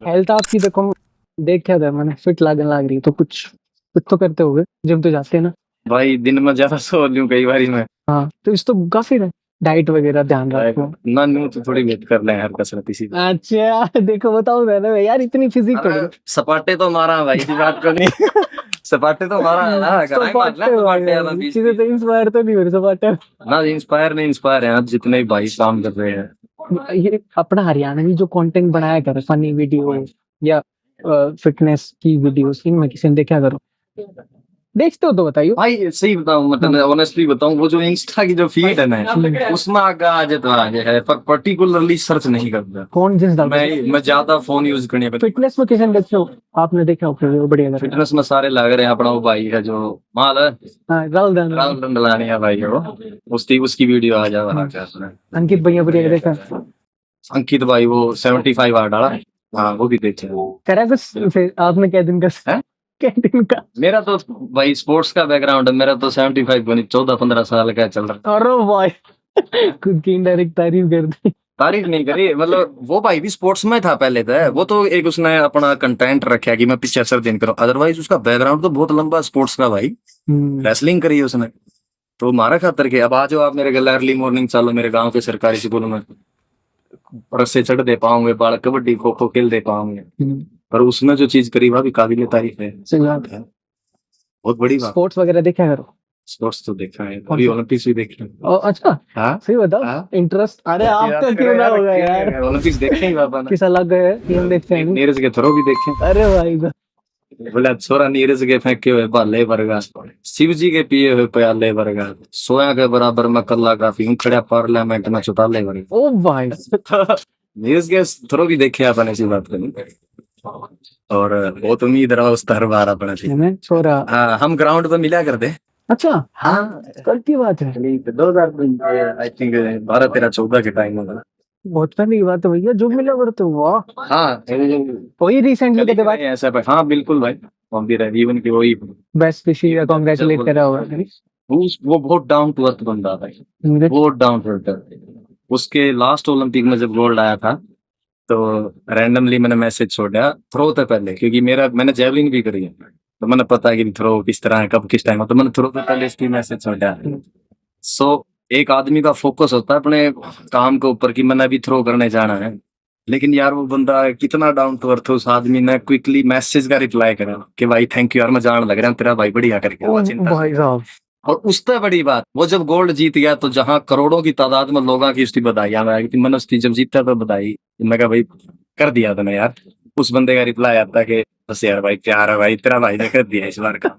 Health आपकी देखो, देखा था मैंने, फिट लगने लग रही है, तो कुछ कुछ तो करते होगे, जिम तो जाते हैं ना। भाई दिन में ज्यादा सो लूं कई बारी मैं। हाँ तो इस तो काफी है, डाइट वगैरह ध्यान रखो। ना नू तो थोड़ी बहुत कर ले यार कसरत इसी। अच्छा देखो बताओ ना यार, इतनी फिजिक अरे सपाटे तो मारा भाई इसी बात को नहीं। सपाटे तो मारा है ना, करा है मारना सपाटे वाला बीस चीजें तो इंस्पायर तो नहीं हो रही सपाटे। ना। इंस्पायर नहीं, इंस्पायर है आज जितने भी भाई काम कर रहे हैं। ये अपना हरियाणवी जो कंटेंट बनाया कर, फनी वीडियो या फिटनेस की वीडियोस, इनमें किसी ने देखा करो, देखते हो तो बताइयो। भाई सही बताऊं, मतलब ऑनेस्टली बताऊं, वो जो इंस्टा की जो फीड है ना, उसमें आगे आज तो आज है, पर पर्टिकुलरली सर्च नहीं करता। कौन जिस डालता है? मैं ज्यादा फोन यूज करने पर। फिटनेस में किसी ने देखते हो, आपने देखा हो फिर वो बढ़िया कर। फिटनेस में सारे लग रहे हैं। अपना वो भाई है जो माल है, हाँ राहुल दान, राहुल दंडलानी है भाई, वो उसकी उसकी वीडियो आ जा रहा है। अंकित भैया बढ़िया देखा। अंकित भाई वो 75 आ डाला। हाँ वो भी देखे। करा कुछ फिर आपने क्या दिन का हैं? क्या दिन का? मेरा तो भाई स्पोर्ट्स का बैकग्राउंड है। मेरा तो 75 बनी 14-15 साल का चल रहा। अरे भाई खुद की इनडायरेक्ट तारीफ कर दी। तारीफ नहीं करी, मतलब वो भाई भी स्पोर्ट्स में था पहले तो। वो तो एक उसने अपना कंटेंट रखा कि मैं 75 दिन करूं, अदरवाइज उसका बैकग्राउंड तो बहुत लंबा स्पोर्ट्स का भाई। रेसलिंग करी है उसने। तो मारा खातर के अब आ जाओ आप मेरे घर अर्ली मॉर्निंग, चलो मेरे गांव के सरकारी स्कूल में, रस्से चढ़ दे पाओगे, बाल कबड्डी खो खो खेल दे पाओगे। पर उसने जो चीज करी वह भी काबिल तारीफ है। सही बात है। बहुत बड़ी बात। स्पोर्ट्स वगैरह देखा करो। स्पोर्ट्स तो देखा है, अभी ओलंपिक्स भी देखे। अच्छा हाँ सही बताओ। हाँ? इंटरेस्ट, अरे आपका क्यों ना होगा यार। ओलंपिक्स देखे ही बाबा ने। किस अलग है, फिल्म देखते हैं। नीरज के थ्रो भी देखे। अरे भाई बोला छोरा नीरज के फेंके हुए भाले वर्गा, शिव जी के पिए हुए प्याले वर्गा, सोया के बराबर मैं कल्ला काफी हूँ, खड़ा पार्लियामेंट में चौटाले वर्गा। ओ भाई नीरज के थ्रो भी देखे अपन, ऐसी बात करें। और बहुत उम्मीद रहा उस हर बार अपना से। छोरा। हाँ हम ग्राउंड पे मिला कर दे। अच्छा हाँ कल की बात है। 2000 आई थिंक 12-13-14 के टाइम में। बहुत पहले की बात है भैया, जो मिला करते हो वाह। हाँ वही रिसेंटली कभी के बाद कभी ऐसा पर हाँ बिल्कुल भाई। हम भी रहे जीवन की वही। बेस्ट विश या कांग्रेचुलेट करा हुआ है। वो बहुत डाउन टू अर्थ बंदा था। बहुत डाउन टू अर्थ। उसके लास्ट ओलंपिक में जब गोल्ड आया था, तो रैंडमली मैंने मैसेज छोड़ा थ्रो से पहले, क्योंकि मैंने जेवलिन भी करी है, तो मैंने पता है कि थ्रो किस तरह है, कब किस टाइम, तो मैंने थ्रो से पहले इसकी मैसेज छोड़ा। सो एक आदमी का फोकस होता है अपने काम के ऊपर कि मैंने अभी थ्रो करने जाना है, लेकिन यार वो बंदा कितना डाउन टू अर्थ, उस आदमी ने क्विकली मैसेज का रिप्लाई करा कि भाई थैंक यू यार, मैं जान लग रहा हूँ तेरा भाई बढ़िया करके चिंता। भाई साहब और उससे बड़ी बात, वो जब गोल्ड जीत गया तो जहां करोड़ों की तादाद में लोगों की उसकी बधाई मैंने उसकी जब जीता तो बधाई, मैं कहा भाई कर दिया तूने यार। उस बंदे का रिप्लाई आता कि बस यार भाई प्यार है भाई, तेरा भाई ने कर दिया इस बार का।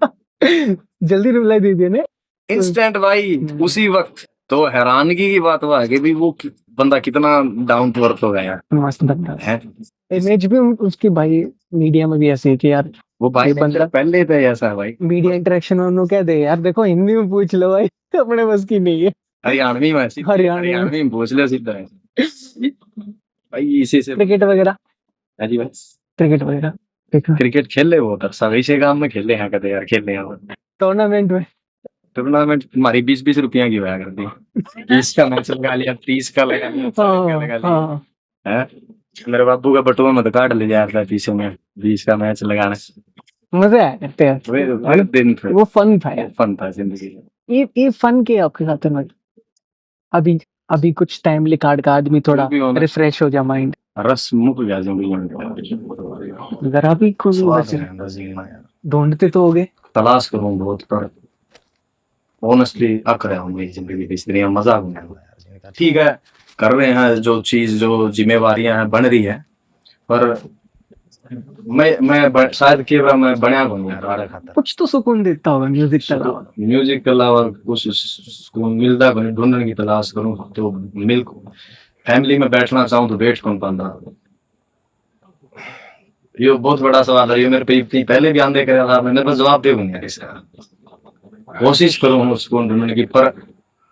जल्दी रिप्लाई दे दिया ने इंस्टेंट भाई उसी वक्त। तो हैरानगी की बात हुआ कि भी वो बंदा कितना डाउन टू अर्थ हो गया यार। मस्त बंदा है। इमेज भी उसकी भाई, मीडिया में भी ऐसी है कि यार वो भाई बंदा पहले तो ऐसा है भाई। मीडिया इंटरेक्शन उन्होंने कह दे यार, देखो हिंदी में पूछ लो भाई, अपने बस की नहीं है। हरियाणवी में हरियाणवी में पूछ ले सीधा है भाई इसी से। क्रिकेट वगैरह, हाँ जी भाई। क्रिकेट वगैरह देखा? क्रिकेट खेले वो तब सभी से काम में खेले हैं कदे यार, खेले हैं टूर्नामेंट में टूर्नामेंट हमारी 20-20 रुपया की हुआ करती। 20 का मैच लगा लिया, 30 का लगा लिया, 40 का लगा लिया। है मेरे बाबू का बटुआ में तो काट ले जाता है पीछे में 20 का मैच लगाने। मजे आया करते हैं। हर दिन वो फन था यार, फन था जिंदगी। ये फन के आपके साथ में अभी अभी कुछ टाइम निकाल का आदमी थोड़ा रिफ्रेश हो जाए माइंड, रस मुक गया जिंदगी में। जरा भी कोई वैसे ढूंढते तो हो गए। तलाश करूं बहुत पर ऑनेस्टली अक रहा हूँ जिंदगी की, इस दुनिया में मजा नहीं। ठीक है कर रहे हैं जो चीज, जो जिम्मेवारियां हैं बन रही है, पर मैं शायद के मैं बनया बनूं यार। कुछ तो सुकून देता होगा म्यूजिक का अलावा। म्यूजिक के अलावा कुछ सुकून मिलता है ढूंढने की तलाश करूं तो मिल। फैमिली में बैठना चाहूं तो बैठ कौन पाता। ये बहुत बड़ा सवाल है, ये मेरे पे पहले भी आंदे कर रहा था, मैंने बस जवाब दे दूंगा इसका। कोशिश करूं सुकून ढूंढने की, पर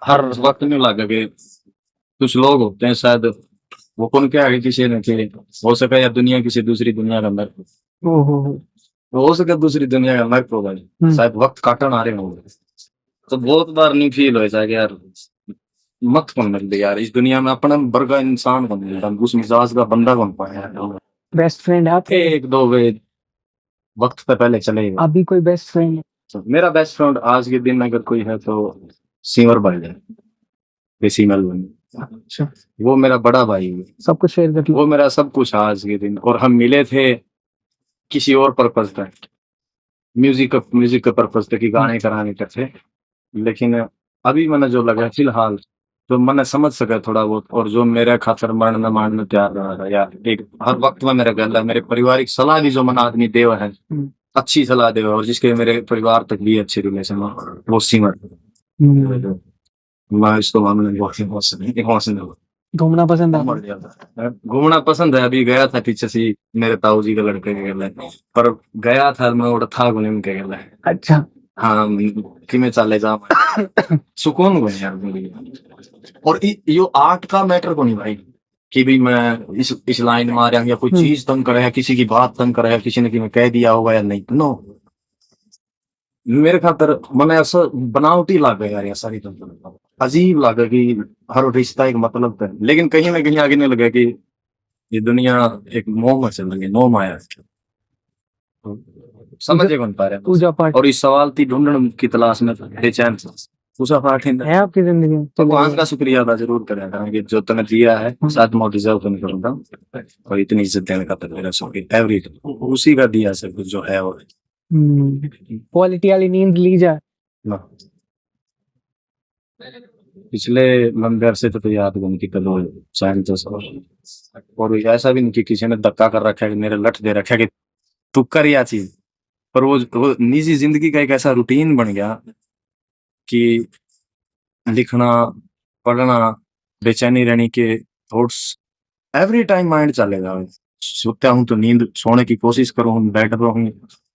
हर वक्त नहीं लगा कि कुछ लोग होते हैं शायद वो कौन क्या है किसी ने कि हो सके या दुनिया किसी दूसरी दुनिया का अंदर हो सके दूसरी दुनिया का अंदर होगा, शायद वक्त काटन आ रहे होंगे। तो बहुत बार नहीं फील हो जाए यार मत कौन मिल यार इस दुनिया में अपना वर्गा इंसान कौन मिलता, उस मिजाज का बंदा कौन पाया। बेस्ट फ्रेंड है आपके? एक दो वे वक्त पे पहले चले गए। अभी कोई बेस्ट फ्रेंड है? तो मेरा बेस्ट फ्रेंड आज के दिन अगर कोई है तो सिंवर भाई है, बेसी मेलबर्न। अच्छा, वो मेरा बड़ा भाई है, सब कुछ शेयर कर लो। वो मेरा सब कुछ आज के दिन। और हम मिले थे किसी और पर्पज पे, म्यूजिक का पर्पज पे कि गाने कराने का थे। लेकिन अभी मैंने जो लगा फिलहाल तो मैंने समझ सका थोड़ा बहुत, और जो मेरे खातर मरण न मारने तैयार रहा या एक हर वक्त में मेरे गला मेरे पारिवारिक सलाह भी जो मन आदमी देव है, अच्छी सलाह देव, और जिसके मेरे परिवार तक भी अच्छे रिलेशन है, वो सिमर। मैं इसको मामले में बहुत इमोशनल हूँ। घूमना पसंद है? मर जाता है। घूमना पसंद है। अभी गया था पीछे से मेरे ताऊ जी के लड़के के गले, पर गया था मैं उड़ा था गुने उनके गले। अच्छा, हाँ कि मैं चले जा सुकून को यार मेरी। और यो आर्ट का मैटर को नहीं भाई कि भी मैं इस लाइन मार या कोई चीज तंग करे या किसी की बात तंग करे या किसी ने कि मैं कह दिया होगा या नहीं, नो। मेरे खातर मैंने ऐसा बनावटी लग यार ये सारी तो अजीब लगा कि हर रिश्ता एक मतलब है, लेकिन कहीं ना कहीं आगे नहीं लगा कि ये दुनिया एक मोह में चल रही है, नो माया। समझे कौन पा रहे हैं? पूजा पाठ और इस सवाल की ढूंढने की तलाश में बेचैन था। पूजा पाठ है आपकी जिंदगी में? तो भगवान का शुक्रिया अदा जरूर करें कि जो तूने दिया है शायद मैं डिजर्व तो नहीं करूंगा, और इतनी इज्जत देने का तो मेरा शुक्रिया एवरी उसी का दिया सब कुछ जो है वो। क्वालिटी वाली नींद ली जाए ना। पिछले लंबे अरसे तो याद नहीं कि कल चैन तो सब, और ऐसा भी नहीं कि किसी ने धक्का कर रखा है कि मेरे लठ दे रखा है कि तू कर या चीज, पर वो निजी जिंदगी का एक ऐसा रूटीन बन गया कि लिखना, पढ़ना, बेचैनी रहने के थॉट्स एवरी टाइम माइंड चलेगा। सोता हूँ तो नींद, सोने की कोशिश करूँ, बैठ रहा हूँ,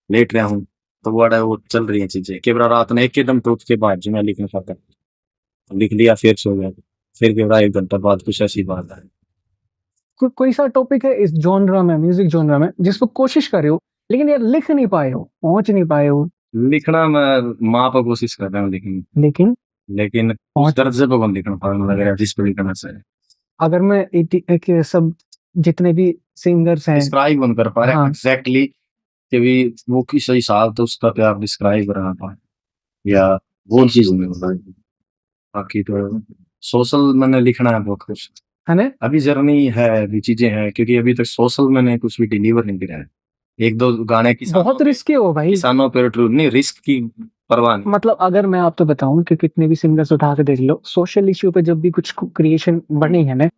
लेट रहा हूँ, तो वो चल रही है चीजें। केवल रात में एकदम टूट के बाद जो मैं लिख नहीं पाता, लिख लिया फिर सो गया, फिर केवल 1 घंटा बाद कुछ ऐसी बात है। कोई सा टॉपिक है इस जॉनरा में, म्यूजिक जॉनरा में, जिसको कोशिश कर रहे हो लेकिन यार लिख नहीं पाए हो, पहुंच नहीं पाए हो? लिखना मैं माँ पर कोशिश कर रहा हूँ लेकिन उस दर्जे पर कौन लिखना पाऊंगा लग रहा है जिस पर लिखना चाहिए। अगर मैं एक सब जितने भी सिंगर्स हैं डिस्क्राइब बन कर पा रहे हैं एग्जैक्टली कि भी वो किस हिसाब तो उसका प्यार डिस्क्राइब करना पाए या वो चीज नहीं होता। बाकी तो सोशल मैंने लिखना है बहुत कुछ है ना, अभी जर्नी है, अभी चीजें हैं, क्योंकि अभी तक सोशल मैंने कुछ भी डिलीवर नहीं किया है। 1-2 गाने की बहुत रिस्की हो भाई, किसानों पर ट्रू नहीं, रिस्क की परवाह नहीं। मतलब अगर मैं आपको बताऊं कि कितने भी सिंगर्स उठा के देख लो, सोशल इश्यू पे जब भी कुछ क्रिएशन बनी है ना,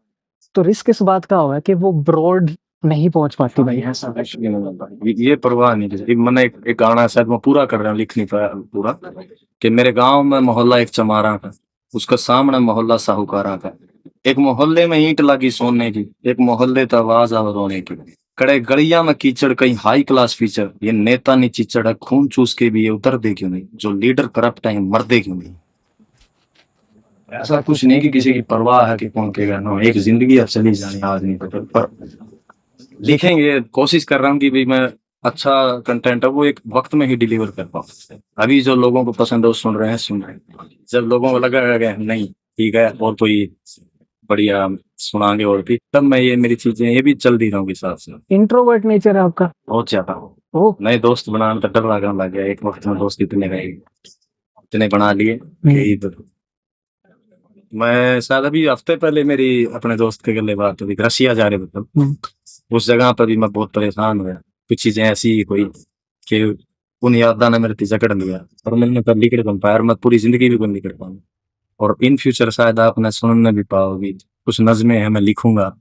तो रिस्क इस बात का हुआ कि वो ब्रॉड नहीं पहुंच पाती भाई। ऐसा ये परवाह नहीं। जैसे मैंने एक गाना शायद मैं पूरा कर रहा हूँ, लिख नहीं पाया पूरा, कि मेरे गांव में मोहल्ला एक चमारा का, उसका सामने मोहल्ला साहूकारा का, एक मोहल्ले में ईंट लगी सोने की, एक मोहल्ले तो आवाज आ रोने की, कड़े गलिया में कीचड़ कहीं हाई क्लास फीचर, ये नेता नहीं चिचड़ है खून चूस के भी ये उतर दे क्यों नहीं, जो लीडर करप्ट है मर दे क्यों नहीं। ऐसा कुछ नहीं कि किसी की परवाह है कि कौन कहेगा, नो, एक जिंदगी अब चली जानी आदमी पर लिखेंगे। कोशिश कर रहा हूँ कि भाई मैं अच्छा कंटेंट है वो एक वक्त में ही डिलीवर कर पाऊँ। अभी जो लोगों को पसंद है वो सुन रहे हैं, जब लोगों को लगा नहीं ठीक है और कोई बढ़िया सुनाएंगे और भी, तब मैं ये मेरी चीजें ये भी चल दी रहूंगी साथ साथ। इंट्रोवर्ट नेचर है आपका? बहुत ज्यादा। नए दोस्त बनाने तो डर लगने लग गया, एक वक्त में दोस्त इतने गए, इतने बना लिए। मैं शायद अभी हफ्ते पहले मेरी अपने दोस्त के गले बात हुई, रशिया जा रहे मतलब, उस जगह पर भी मैं बहुत परेशान हुआ। कुछ चीजें ऐसी कोई कि उन यादा ने मेरे तीजा कड़ लिया, और मैंने तब निकल नहीं पाया, और मैं पूरी जिंदगी भी निकल पाऊंगा। और इन फ्यूचर शायद आपने सुनने भी पाओगी, कुछ नज़में हैं मैं लिखूंगा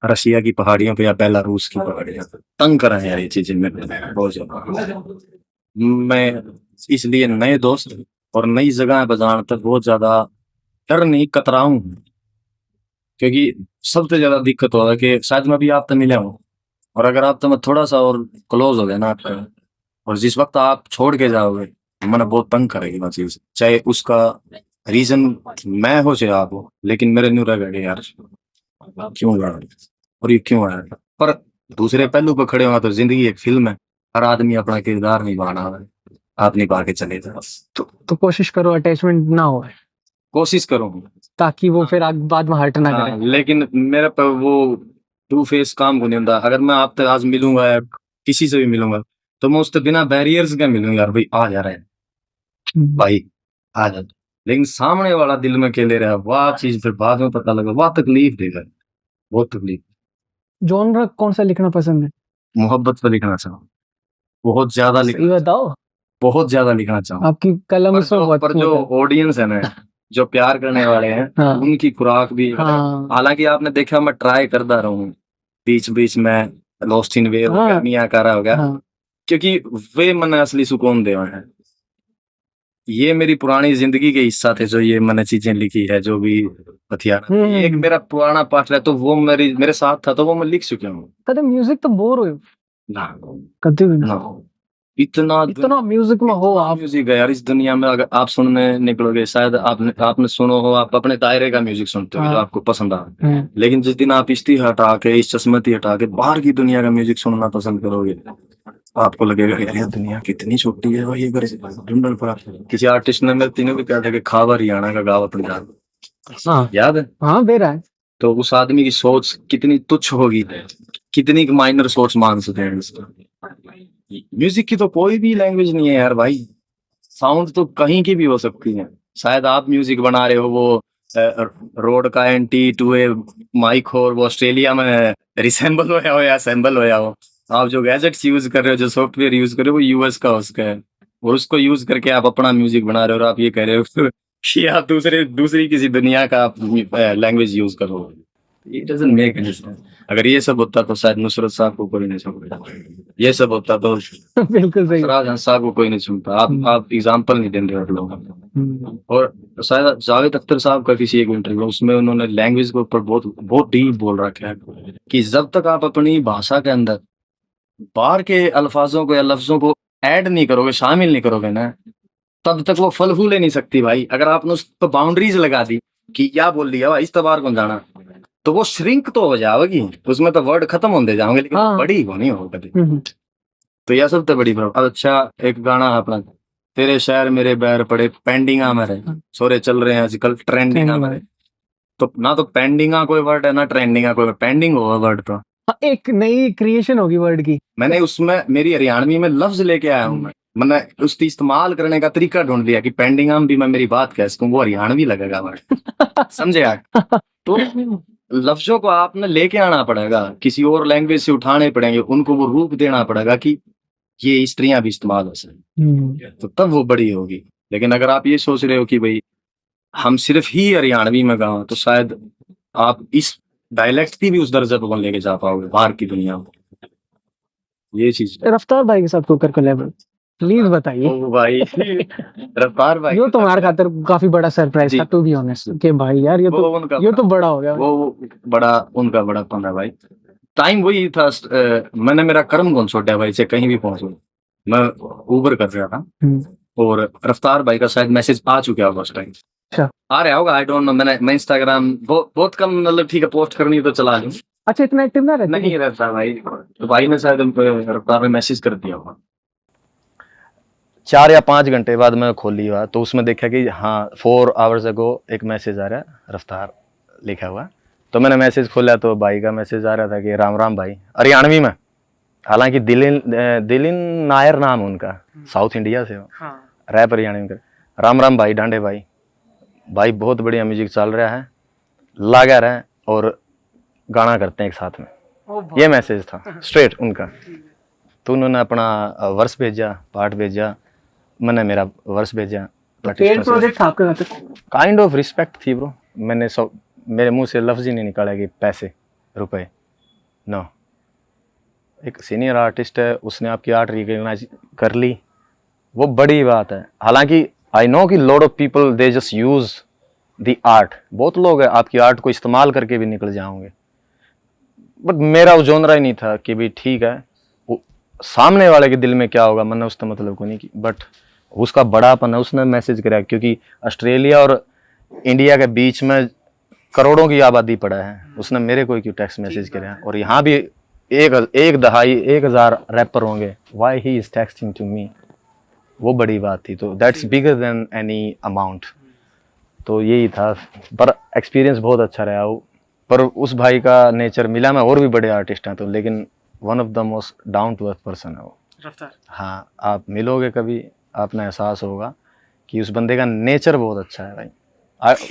रशिया की पहाड़ियों पे या बेलारूस की पहाड़ियों पे। तंग कर रहे हैं यार ये चीजें मेरे बहुत ज्यादा। मैं इसलिए नए दोस्त और नई जगह बजाने तक बहुत ज्यादा डर नहीं कतराऊं, क्योंकि सबसे ज्यादा दिक्कत हो रहा है कि शायद मैं भी आप तो मिले हूँ, और अगर आप तो मैं थोड़ा सा और क्लोज हो गया ना आपका, और जिस वक्त आप छोड़ के जाओगे मैंने बहुत तंग करेगी वो चीज, चाहे उसका रीजन मैं हो चाहे आप हो, लेकिन मेरे नहीं रह गए यार क्यों गया और ये क्यों आया। पर दूसरे पहलू पर खड़े हुआ तो जिंदगी एक फिल्म है, हर आदमी अपना किरदार निभाना है, आप निभा के चले जाओ। तो कोशिश करो अटैचमेंट ना हो, कोशिश करो ताकि वो फिर बाद में हर्ट ना करे। लेकिन मेरे पर वो टू फेस काम को नहीं होता। अगर मैं आप तक आज मिलूंगा या किसी से भी मिलूंगा तो मैं उससे बिना बैरियर्स के मिलूंगा, यार भाई आ जा रहा है, भाई आ जा। लेकिन सामने वाला दिल में खेले रहा, वाह चीज फिर बाद में पता लगा, वाह तकलीफ देगा, बहुत तकलीफ। जॉनर कौन सा लिखना पसंद है? मोहब्बत पर लिखना चाहूँ, बहुत ज्यादा सही लिखना, बताओ, बहुत ज्यादा लिखना चाहूँ। आपकी कलम पर जो ऑडियंस है ना, जो प्यार करने वाले हैं, हाँ। उनकी खुराक भी, हाँ। हालांकि आपने देखा मैं ट्राई करता रहा हूँ, बीच बीच में लॉस्ट इन वे हो गया, हाँ। मियाँ कारा हो गया, हाँ। क्योंकि वे मैंने असली सुकून दे हैं। ये मेरी पुरानी जिंदगी के हिस्सा थे जो ये मैंने चीजें लिखी है, जो भी हथियार, ये एक मेरा पुराना पार्ट है, तो वो मेरे साथ था, तो वो मैं लिख चुका हूँ। कदे म्यूजिक तो बोर हुए ना कभी भी ना, इतना म्यूजिक में हो आप। म्यूजिक है यार इस दुनिया में, अगर आप सुनने निकलोगे, शायद आपने सुनो हो, आप अपने दायरे का म्यूजिक सुनते हो जो आपको पसंद आ, लेकिन जिस दिन आप इश्ती हटा के, इस चश्मती हटा के बाहर की दुनिया का म्यूजिक सुनना पसंद करोगे, आपको लगेगा यार ये दुनिया कितनी छोटी है भाई, ढूंढन पड़ा। किसी आर्टिस्ट ने मेरे तीनों भी कहा था कि खावा हरियाणा का गावा पंजाब, हाँ याद है? हाँ दे रहा है। तो उस आदमी की सोच कितनी तुच्छ होगी, कितनी माइनर सोच मान सकते हैं इसको। म्यूजिक की तो कोई भी लैंग्वेज नहीं है यार भाई, साउंड तो कहीं की भी हो सकती है। शायद आप म्यूजिक बना रहे हो, वो रोड का एंटी टू ए माइक हो, वो ऑस्ट्रेलिया में रिसेंबल होया हो या असेंबल होया हो, आप जो गैजेट्स यूज कर रहे हो, जो सॉफ्टवेयर यूज कर रहे हो, वो यूएस का उसका है, और उसको यूज करके आप अपना म्यूजिक बना रहे हो, और आप ये कह रहे हो कि आप दूसरी किसी दुनिया का लैंग्वेज यूज करो। It doesn't make any sense. अगर ये सब होता तो शायद नुसरत साहब को कोई नहीं सुनता, ये सब होता तो बिल्कुल सही। सरफराज साहब को कोई नहीं सुनता। आप एग्जांपल नहीं देते हो लोग। और शायद जावेद अख्तर साहब का किसी एक इंटरव्यू, उसमें उन्होंने लैंग्वेज के ऊपर बहुत बहुत डीप बोल रखा है कि जब तक आप अपनी भाषा के अंदर बाहर के अल्फाजों को या लफ्जों को ऐड नहीं करोगे, शामिल नहीं करोगे ना, तब तक वो फल फूल नहीं सकती भाई। अगर आपने उस पर बाउंड्रीज लगा दी कि क्या बोल दिया भाई, इस तबार को जाना, तो वो श्रिंक तो हो जाएगी, उसमें तो वर्ड खत्म होते जाओगे, लेकिन बड़ी वो नहीं होगा कभी। तो यह सब तो बड़ी प्रॉब्लम। अच्छा एक गाना है अपना, तेरे शहर मेरे बैर पड़े पेंडिंगा मेरे, सोरे चल रहे हैं आजकल ट्रेंडिंगा मेरे, तो ना तो पेंडिंगा कोई वर्ड है ना ट्रेंडिंगा कोई, पेंडिंग होगा वर्ड तो एक नई क्रिएशन होगी वर्ड की। मैंने उसमें मेरी हरियाणवी में लफ्ज लेके आया हूँ, मैंने उसकी इस्तेमाल करने का तरीका ढूंढ लिया कि पेंडिंगा भी मैं मेरी बात कह सकूं, वो हरियाणवी लगेगा वर्ड समझे आप? तो लफ्जों को आपने लेके आना पड़ेगा, किसी और लैंग्वेज से उठाने पड़ेंगे, उनको वो रूप देना पड़ेगा कि ये स्त्रियां भी इस्तेमाल हो सके, तो तब वो बड़ी होगी। लेकिन अगर आप ये सोच रहे हो कि भाई हम सिर्फ ही हरियाणवी में गाओ, तो शायद आप इस डायलेक्ट की भी उस दर्जे पर लेके जा पाओगे बाहर की दुनिया में। ये चीज रफ्तार भाई के साथ कुकर कोलैब प्लीज बताइए। ओ भाई रफ्तार भाई यो तुम्हारे खातिर काफी बड़ा सरप्राइज था टू बी ऑनेस्ट कि भाई यार ये तो बड़ा हो गया, वो बड़ा उनका बड़ा पन है भाई। टाइम वही था, मैंने मेरा कर्म कौन छोड़ा भाई से कहीं भी पहुंचू, मैं ऊबर कर रहा था और रफ्तार भाई का शायद मैसेज आ चुका होगा उस टाइम, आ रहा होगा, आई डोंट नो। मैं इंस्टाग्राम बहुत कम, मतलब ठीक है पोस्ट करनी तो चला लूं। अच्छा इतना एक्टिव ना रहता? नहीं रहता भाई, तो भाई ने शायद रफ्तार में मैसेज कर दिया होगा। 4 या 5 घंटे बाद मैं खोल लिया तो उसमें देखा कि हाँ 4 आवर्स अगो एक मैसेज आ रहा है रफ्तार लिखा हुआ। तो मैंने मैसेज खोला तो भाई का मैसेज आ रहा था कि राम राम भाई, हरियाणवी में, हालांकि दिलिन नायर नाम उनका, साउथ इंडिया से रैप हरियाणवी का। राम राम भाई डांडे भाई बहुत बढ़िया म्यूजिक चल रहा है, लगा रहा है और गाना करते हैं एक साथ में। ये मैसेज था स्ट्रेट उनका। तो उन्होंने अपना वर्स भेजा, पार्ट भेजा, मैंने मेरा वर्स भेजा। प्रोजेक्ट था आपके साथ? काइंड ऑफ रिस्पेक्ट थी ब्रो। मैंने मेरे मुंह से लफ्ज ही नहीं निकाला कि पैसे रुपए, नो। एक सीनियर आर्टिस्ट है, उसने आपकी आर्ट रिकॉग्नाइज कर ली, वो बड़ी बात है। हालांकि आई नो कि lot of people they just use the art, बहुत लोग हैं आपकी आर्ट को इस्तेमाल करके भी निकल जाओगे, बट मेरा वो जोनरा ही नहीं था कि भी ठीक है वो सामने वाले के दिल में क्या होगा, मैंने उसका मतलब को नहीं की। बट उसका बड़ापन है, उसने मैसेज करा, क्योंकि ऑस्ट्रेलिया और इंडिया के बीच में करोड़ों की आबादी पड़ा है, उसने मेरे को क्यों टेक्स्ट मैसेज करा। और यहाँ भी 1,000 रैपर होंगे, why he is texting to me, वो बड़ी बात थी। तो that's bigger than any amount. तो यही था, पर एक्सपीरियंस बहुत अच्छा रहा वो। पर उस भाई का नेचर मिला मैं, और भी बड़े आर्टिस्ट हैं तो, लेकिन one of the most down to earth person है वो। रफ्तार। हाँ, आप मिलोगे कभी, आपने एहसास होगा कि उस बंदे का नेचर बहुत अच्छा है भाई।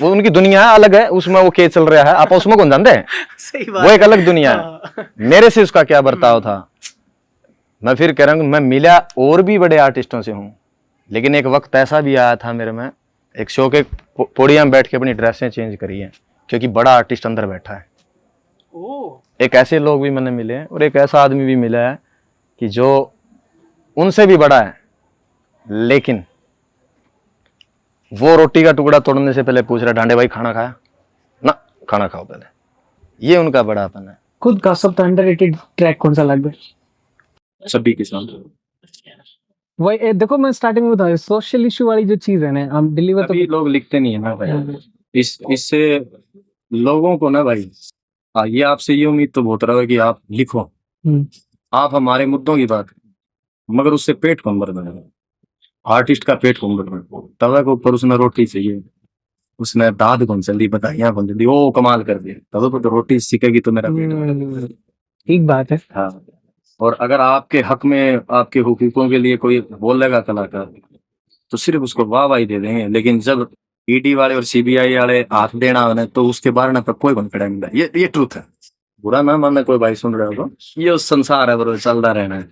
वो उनकी दुनिया अलग है, उसमें वो क्या चल रहा है आप उसमें कौन जानते हैं। सही वो एक अलग दुनिया है। हाँ। मेरे से उसका क्या बर्ताव था, मैं फिर कह रहा हूँ, मैं मिला और भी बड़े आर्टिस्टों से हूँ, लेकिन एक वक्त ऐसा भी आया था मेरे में, एक शो के पोडियम बैठ के अपनी ड्रेसें चेंज करी है क्योंकि बड़ा आर्टिस्ट अंदर बैठा है। एक ऐसे लोग भी मैंने मिले हैं और एक ऐसा आदमी भी मिला है कि जो उनसे भी बड़ा है, लेकिन वो रोटी का टुकड़ा तोड़ने से पहले पूछ रहा, डांडे भाई खाना खाया ना, खाना खाओ पहले। ये उनका बड़ापन है। खुद का सबसे अंडररेटेड ट्रैक कौन सा लगता है? सभी के साथ वही देखो, मैं स्टार्टिंग में बताया सोशल इशू वाली जो चीज है ना, हम डिलीवर तो अभी लोग लिखते नहीं है ना भाई। इससे लोगों को ना भाई, ये आपसे ये उम्मीद तो बहुत रहा है कि आप लिखो, आप हमारे मुद्दों की बात, मगर उससे पेट कौन भर देना। आर्टिस्ट का पेट कौन भर देना, तवे के ऊपर उसने रोटी चाहिए, उसने दाद कौन सी दी, बधाइयां कौन सी दी, वो कमाल कर दिया, तवे पर तो रोटी सीखेगी तो मेरा पेट। ठीक बात है। हाँ, और अगर आपके हक में, आपके हुकूकों के लिए कोई बोलेगा कलाकार, तो सिर्फ उसको वाहवाही दे देंगे, लेकिन जब ईडी वाले और सीबीआई वाले हाथ देना होने तो उसके बारे में कोई बन खड़ा। ये ट्रूथ है, बुरा ना मानना कोई भाई सुन रहे हो तो, ये उस संसार है बरो, चलता रहना है।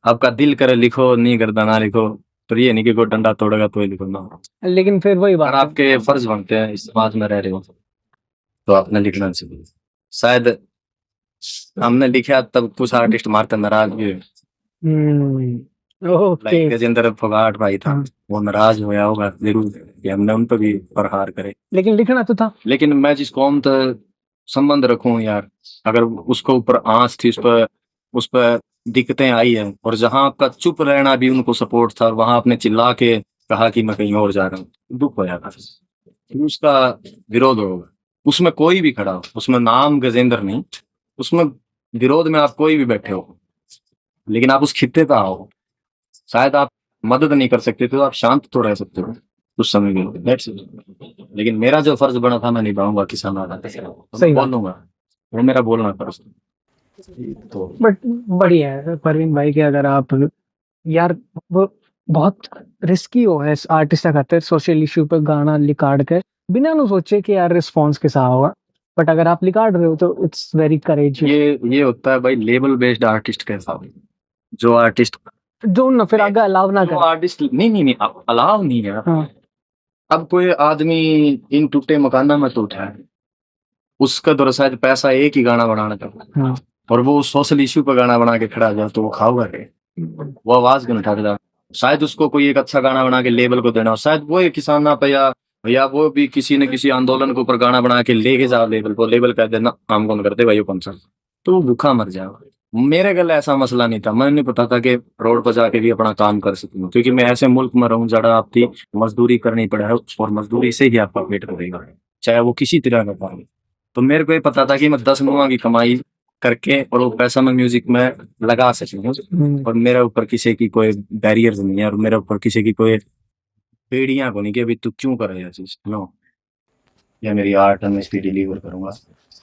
आपका दिल करे लिखो, नहीं करता ना लिखो, तो ये नहीं कि कोई डंडा तोड़ेगा तो ही लिखो ना। लेकिन फिर वही बात अगर आपके फर्ज बनते हैं, इस समाज में रह रहे हो तो आपने लिखना चाहिए। शायद हमने लिखा तब कुछ आर्टिस्ट मारते नाराज भी हुए। ओके। गजेंद्र फोगाट भाई था, वो नाराज होया होगा जरूर कि हमने उन पर भी प्रहार करे, लेकिन लिखना तो था। लेकिन मैं जिस कौम तो संबंध रखूं यार, अगर उसको ऊपर आंच थी, उस पर दिक्कतें आई है, और जहां आपका चुप रहना भी उनको सपोर्ट था, वहां आपने चिल्ला के कहा कि मैं कहीं और जा रहा हूँ, दुख हो जाता है, उसका विरोध होगा। उसमें कोई भी खड़ा हो, उसमें नाम गजेंद्र नहीं, उसमें विरोध में आप कोई भी बैठे हो, लेकिन आप उस खित्ते पे आओ, शायद आप मदद नहीं कर सकते तो आप शांत तो रह सकते हो कुछ समय के लिए, लेकिन मेरा जो फर्ज बना था मैं निभाऊंगा किसान सही बोलूंगा, वो मेरा बोलना फर्ज। तो बट बढ़िया है परवीन भाई कि अगर आप यार, वो बहुत रिस्की हो है आर्टिस्ट का खातिर सोशल इशू पे गाना लिकाड़ कर बिना नु सोचे कि यार रिस्पॉन्स कैसा होगा, बट अगर आप लिकाड़ रहे हो तो इट्स वेरी करेजियस। ये होता है भाई लेबल बेस्ड आर्टिस्ट के साथ, जो आर्टिस्ट जो ना फिर आगे अलाउ ना जो करे। आर्टिस्ट नहीं अलाउ नहीं है। हाँ। अब कोई आदमी इन टूटे मकाना में तो उठा है, उसका तो शायद पैसा एक ही गाना बनाने का, हाँ। और वो सोशल इश्यू पर गाना बना के खड़ा जाए तो वो खाओगा रे, वो आवाज क्यों उठा। शायद उसको कोई एक अच्छा गाना बना के लेबल को देना हो, शायद वो एक किसान ना पे या वो भी किसी न किसी आंदोलन के ऊपर गाना बना के लेके जाओ लेबल को, लेबल कह देना काम कौन करते भाई कौन सा, तो वो भूखा मर जाओ। मेरे गल ऐसा मसला नहीं था, मैंने नहीं पता था कि रोड पर जाके भी अपना काम कर सकूं, क्योंकि मैं ऐसे मुल्क में रहूं जड़ा आपकी मजदूरी करनी पड़े है, और मजदूरी से ही आपका पेट भरेगा, चाहे वो किसी तरह का काम। तो मेरे को ये पता था कि मैं 10 मुआ की कमाई करके और वो पैसा मैं म्यूजिक में लगा सकूं, और मेरे ऊपर किसी की कोई बैरियर नहीं है, और मेरे ऊपर किसी की कोई पेड़ियां को नहीं कि अभी तू क्यों कर रहा है चीज नो, या मेरी आर्ट है मैं इसकी डिलीवर करूंगा,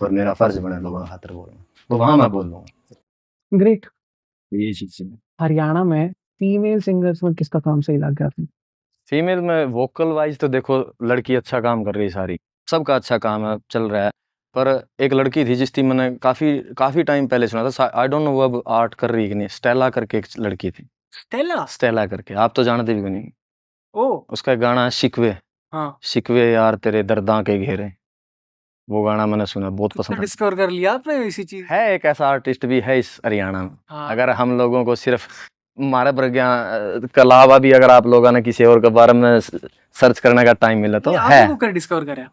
और मेरा फर्ज बने लोगों का खातिर बोलूंगा, तो वहां मैं बोल लूंगा। ग्रेट। ये चीज है। हरियाणा में फीमेल सिंगर्स में किसका काम सही लग गया? फीमेल में वोकल वाइज तो देखो लड़की अच्छा काम कर रही है, सारी सबका अच्छा काम है, चल रहा है, पर एक लड़की थी जिसकी मैंने काफी टाइम पहले सुना था, आई डोंट नो वो अब आर्ट कर रही है कि नहीं, स्टेला करके एक लड़की थी, स्टेला करके, आप तो जानते भी नहीं। उसका एक गाना है शिकवे, शिकवे यार तेरे दर्दां के घेरे, वो गाना मैंने सुना, बहुत पसंद डिस्कवर कर लिया आपने इसी चीज है। एक ऐसा आर्टिस्ट भी है इस हरियाणा में। अगर हम लोगों को सिर्फ हमारे प्रज्ञा के अलावा भी अगर आप लोगों ने किसी और के बारे में सर्च करने का टाइम मिला तो है, डिस्कवर करा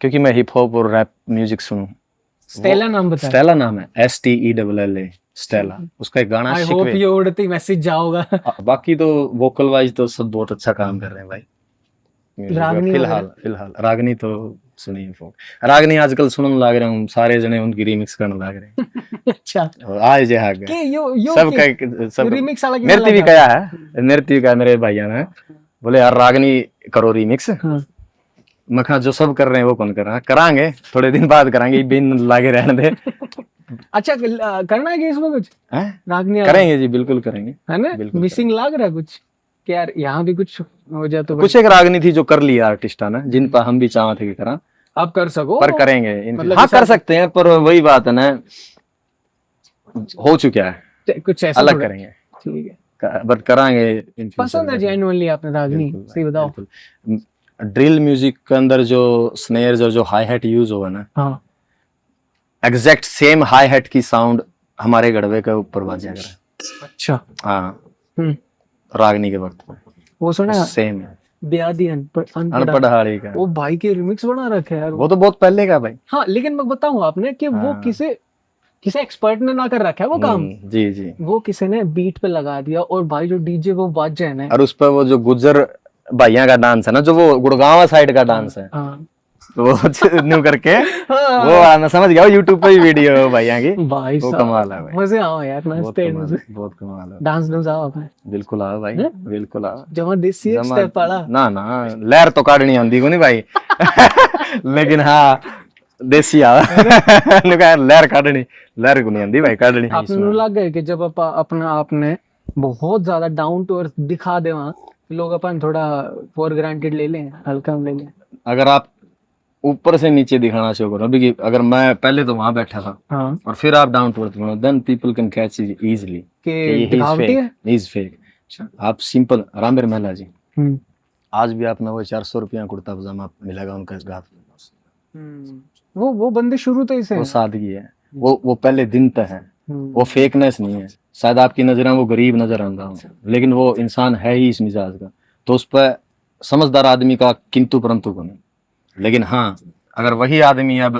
क्योंकि मैं हिप हॉप और रैप म्यूजिक सुनूं। स्टेला नाम बता। स्टेला नाम है, STELLA, स्टेला। उसका एक गाना आई होप ये उड़ती मैसेज जाओगा। बाकी तो वोकल वाइज तो सब बहुत अच्छा काम कर रहे हैं भाई। रागनी फिलहाल रागनी तो सुनी है फोक, रागनी आजकल सुनने लग रहे हैं सारे जने, उनकी रिमिक्स करने लग रहे हैं। अच्छा आज जे हाग सब रिमिक्स वाला मेरे भी कहा है, मेरे भी कहा मेरे भैया ने बोले यार रागनी करो रिमिक्स, मैं कहा जो सब कर रहे हैं वो कौन कर रहा है, करांगे थोड़े दिन बाद करांगे, बिन लागे रहने दे। अच्छा करना है कि इसमें कुछ हैं? रागनी करेंगे जी, बिल्कुल करेंगे। है ना, बिल्कुल मिसिंग लग रहा है कुछ कि यार यहाँ भी कुछ हो जाए तो कुछ एक रागनी थी जो कर लिया आर्टिस्टा ने, जिन पर हम भी चाहते थे कि करा, आप कर सको पर करेंगे मतलब हाँ जैसे कर सकते हैं, पर वही बात है ना, हो चुका है, कुछ ऐसा अलग थोड़ा- करेंगे, ठीक है। बट करांगे in future पसंद है में। जेन्युइनली आपने रागनी, बिल्कुल सही बताओ। बिल्कुल। ड्रिल म्यूजिक के अंदर जो स्नेयर्स और जो हाई हैट यूज हुआ ना, हाँ एग्जैक्ट सेम हाई हैट की साउंड हमारे गढ़वे के ऊपर बाजा कर। अच्छा। हाँ, हम्म, रागनी के वक्त वो सुना है सेम है, ब्यादी अनपढ़ अनपढ़ाड़ी का। वो भाई के रिमिक्स बना रखे हैं यार वो तो बहुत पहले का भाई। हाँ लेकिन मैं बताऊं आपने कि वो हाँ। किसे एक्सपर्ट ने ना कर रखा है वो काम, जी जी। वो किसी ने बीट पे लगा दिया और भाई जो डीजे वो बाज जाए ना। और उस पर वो जो गुज्जर भाइयों का डांस है ना, जो वो गुड़गांव साइड का डांस है, हाँ तो वो न्यू करके हाँ, वो मैं समझ गया, यूट्यूब पे भी वीडियो है भैया की, भाई वो साहब कमाल है भाई, मजे आओ यार बहुत नाचते कमाल हैं, है, बहुत कमाल है। डांस डांस आओ आपने बिल्कुल आओ भाई, हैं? बिल्कुल आओ। जमा देसी एक स्टेप पड़ा ना ना लहर तो काटनी आंदी को नहीं भाई लेकिन हाँ देसी आ लहर काटनी, लहर को नहीं आंदी भाई काटनी। आपने नु लग गए कि जब अपना आपने बहुत ज्यादा डाउन टू अर्थ दिखा दे वहां, लोग अपन थोड़ा फॉर ग्रांटेड ले लें, हल्का में ले लें। अगर आप ऊपर से नीचे दिखाना शुरू करो, अभी अगर मैं पहले तो वहां बैठा था हाँ और फिर आप डाउन टू अर्थ बनो, then people can catch easily कि दिखावटी है। He is fake. आप सिंपल रामबीर महिला जी, हम्म, आज भी आपने वो 400 रुपया कुर्ता पजामा मिलेगा उनका इस गात में, वो बंदे शुरू तो इसे वो हैं। सादगी है, वो पहले दिन तक है, हम्म, वो फेकनेस नहीं है। शायद आपकी नजर में वो गरीब नजर आंदा हो, लेकिन वो इंसान है ही इस मिजाज का, तो उस पर समझदार आदमी का किंतु परंतु को नहीं। लेकिन हाँ, अगर वही आदमी अब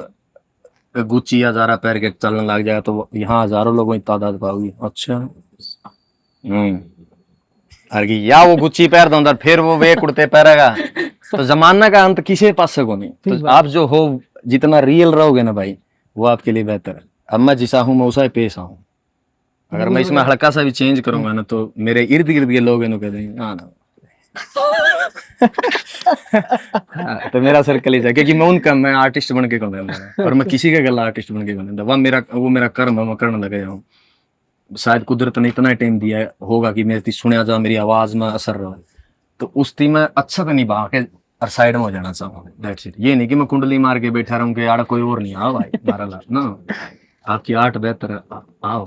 गुच्ची या जारा पैर के चलने लग जाए तो यहाँ हजारों लोगों की तादाद पाओगी। अच्छा हर की या वो गुच्ची पैर दो अंदर, फिर वो वे कुर्ते पैरेगा, तो जमाना का अंत किसी पास से को नहीं। तो आप जो हो जितना रियल रहोगे ना भाई, वो आपके लिए बेहतर है। अब मैं जिसा हूँ मैं उसा ही पेश आऊँ, अगर मैं इसमें हल्का सा भी चेंज करूंगा ना, तो मेरे इर्द गिर्द के लोग कह देंगे हाँ ना तो मेरा सर्कल ही था, क्योंकि मैं आर्टिस्ट बन के कौन है, और मैं किसी का गला आर्टिस्ट बन के कौन है, वो मेरा कर्म है, मैं करने लगा हूँ। शायद कुदरत ने इतना टाइम दिया होगा कि मेरी सुनया जा, मेरी आवाज में असर रहा, तो उस थी मैं अच्छा तो निभा के और साइड में हो जाना चाहूँ। That's it. ये नहीं कि मैं कुंडली मार के बैठा रहूँ कि यार कोई और नहीं आओ भाई मारा ला ना, आपकी आर्ट बेहतर है, आओ।